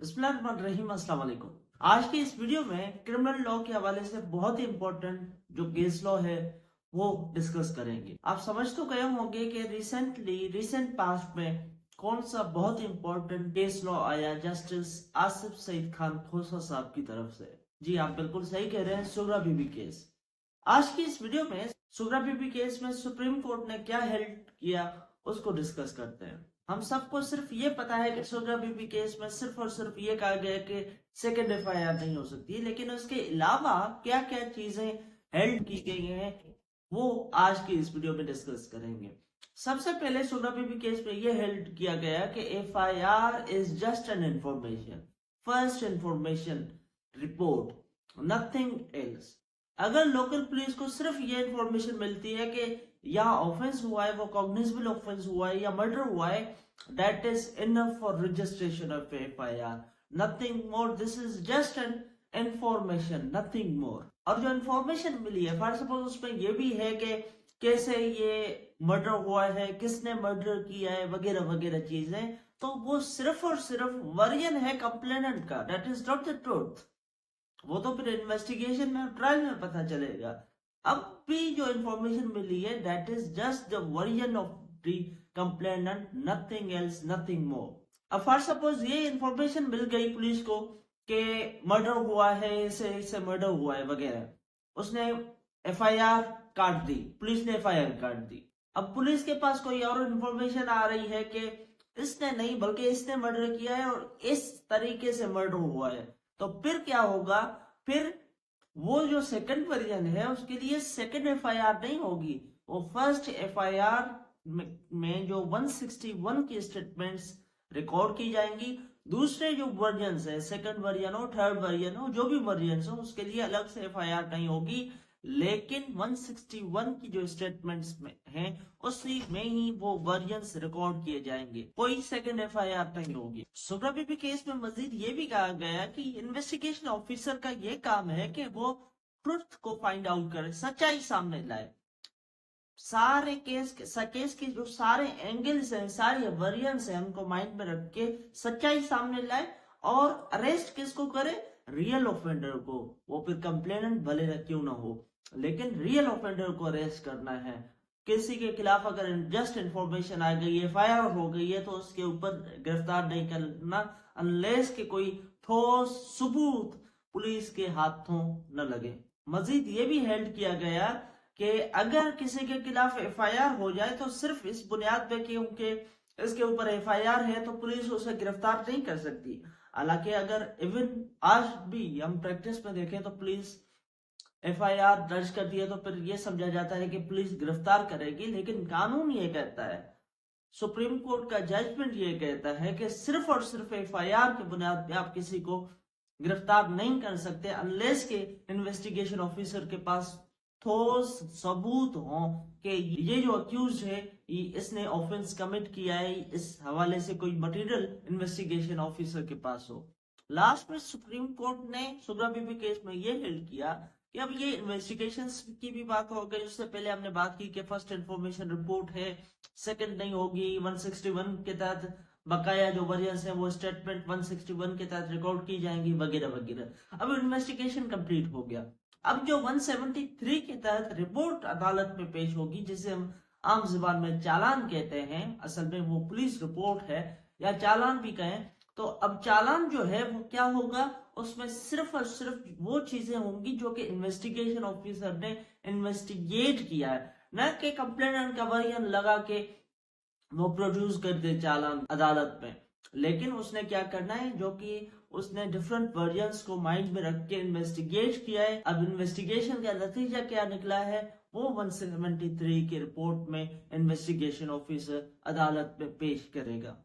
बिस्मिल्लाहिर्रहमानिर्रहीम, अस्सलाम वालेकुम। आज की इस वीडियो में क्रिमिनल लॉ के हवाले से बहुत ही इंपॉर्टेंट जो केस लॉ है वो डिस्कस करेंगे। आप समझ तो गए होंगे कि रिसेंट पास्ट में कौन सा बहुत इंपॉर्टेंट केस लॉ आया जस्टिस आसिफ सईद खान खोसा साहब की तरफ से। जी आप बिल्कुल सही कह रहे हैं, सुगरा बीबी केस। आज की इस वीडियो में सुगरा बीबी केस में सुप्रीम कोर्ट ने क्या हेल्प किया उसको डिस्कस करते हैं। हम सबको सिर्फ ये पता है कि सुगरा बीबी केस में सिर्फ और सिर्फ ये कहा गया कि सेकंड एफआईआर नहीं हो सकती, लेकिन उसके अलावा क्या क्या चीजें हेल्प की गई हैं वो आज की इस वीडियो में डिस्कस करेंगे। सबसे पहले सुगरा बीबी केस में ये हेल्प किया गया कि FIR is just an information, first information report, nothing else. अगर लोकल पुलिस को सिर्फ ये इंफॉर्मेशन मिलती है कि यहाँ ऑफेंस हुआ है, वो कॉग्निजेबल ऑफेंस हुआ है या मर्डर हुआ है, that is enough for registration of FIR, nothing more. This is just an information, nothing more. और जो इंफॉर्मेशन मिली है, फॉर सपोज उसमें ये भी है कि कैसे ये मर्डर हुआ है, किसने मर्डर किया है, वगैरह वगैरह चीजें, तो वो सिर्फ और सिर्फ वर्जन है कंप्लेनेंट का, that is not the truth. वो तो फिर इन्वेस्टिगेशन में, ट्रायल में पता चलेगा। अब भी जो इंफॉर्मेशन मिली है that is just the version of the complainant, nothing else, nothing more. अब फॉर सपोज ये इंफॉर्मेशन मिल गई पुलिस को कि मर्डर हुआ है, इसे मर्डर हुआ है वगैरह, उसने एफआईआर काट दी, पुलिस ने एफआईआर काट दी। अब पुलिस के पास कोई और इंफॉर्मेशन आ रही है कि इसने नहीं बल्कि इसने मर्डर किया है और इस तरीके से मर्डर हुआ है, तो फिर क्या होगा? फिर वो जो सेकंड वर्जन है उसके लिए सेकंड एफआईआर नहीं होगी, वो फर्स्ट एफआईआर में जो 161 की स्टेटमेंट्स रिकॉर्ड की जाएंगी। दूसरे जो वर्जन है, सेकंड वर्जन हो, थर्ड वर्जन हो, जो भी वर्जन हो, उसके लिए अलग से एफआईआर नहीं होगी, लेकिन 161 की जो स्टेटमेंट्स में हैं उसी में ही वो वर्जन्स रिकॉर्ड किए जाएंगे, कोई सेकंड एफआईआर नहीं होगी। सुब्रा बीबी केस में मजीद ये भी कहा गया कि इन्वेस्टिगेशन ऑफिसर का ये काम है कि वो ट्रुथ को फाइंड आउट करे, सच्चाई सामने लाए, सारे केस के जो सारे एंगल्स हैं, सारे वर्जन्स हैं, उनको माइंड में रख के सच्चाई सामने लाए और अरेस्ट किसको करे? रियल ऑफेंडर को। वो फिर कंप्लेनेंट भले न क्यों ना हो, लेकिन रियल ऑफेंडर को अरेस्ट करना है। किसी के खिलाफ अगर जस्ट इंफॉर्मेशन आ गई, एफआईआर हो गई है, तो उसके ऊपर गिरफ्तार नहीं करना अनलेस के कोई ठोस सबूत पुलिस के हाथों न लगे। मजीद ये भी हेल्ड किया गया कि अगर किसी के खिलाफ एफआईआर हो जाए तो सिर्फ इस बुनियाद पे क्योंकि इसके ऊपर एफआईआर है तो पुलिस उसे गिरफ्तार नहीं कर सकती। हालांकि अगर इवन आज भी हम प्रैक्टिस में देखें तो पुलिस एफआईआर दर्ज करती है तो फिर यह समझा जाता है कि पुलिस गिरफ्तार करेगी, लेकिन कानून ये कहता है, सुप्रीम कोर्ट का जजमेंट ये कहता है कि सिर्फ और सिर्फ एफआईआर के बुनियाद पे आप किसी को गिरफ्तार नहीं कर सकते अनलेस के इन्वेस्टिगेशन ऑफिसर के पास ठोस सबूत हो कि ये जो अक्यूज है इसने ऑफेंस कमिट किया है, इस हवाले से कोई मटेरियल इन्वेस्टिगेशन ऑफिसर के पास हो। लास्ट में सुप्रीम कोर्ट ने सुगरा बीबी केस में ये हेल्ड किया कि अब ये इन्वेस्टिगेशन की भी बात हो गई। उससे पहले हमने बात की कि फर्स्ट इंफॉर्मेशन रिपोर्ट है, सेकंड नहीं होगी, 161 के तहत बकाया जो वर्जन्स है वो स्टेटमेंट 161 के तहत रिकॉर्ड की जाएंगी, वगैरह वगैरह। अब इन्वेस्टिगेशन कंप्लीट हो गया। अब जो 173 के तहत रिपोर्ट अदालत में पेश होगी, जिसे हम आम जुबान में चालान कहते हैं, असल में वो पुलिस रिपोर्ट है या चालान भी कहें, तो अब चालान जो है वो क्या होगा? उसमें सिर्फ और सिर्फ वो चीजें होंगी जो कि इन्वेस्टिगेशन ऑफिसर ने इन्वेस्टिगेट किया है, न कि कंप्लेनेंट का वर्जन लगा के वो प्रोड्यूस कर दे चालान अदालत में। लेकिन उसने क्या करना है, जो कि उसने डिफरेंट वर्जन्स को माइंड में रख के इन्वेस्टिगेट किया है। अब इन्वेस्टिगेशन का नतीजा क्या निकला है वो 173 की रिपोर्ट में इन्वेस्टिगेशन ऑफिसर अदालत में पेश करेगा।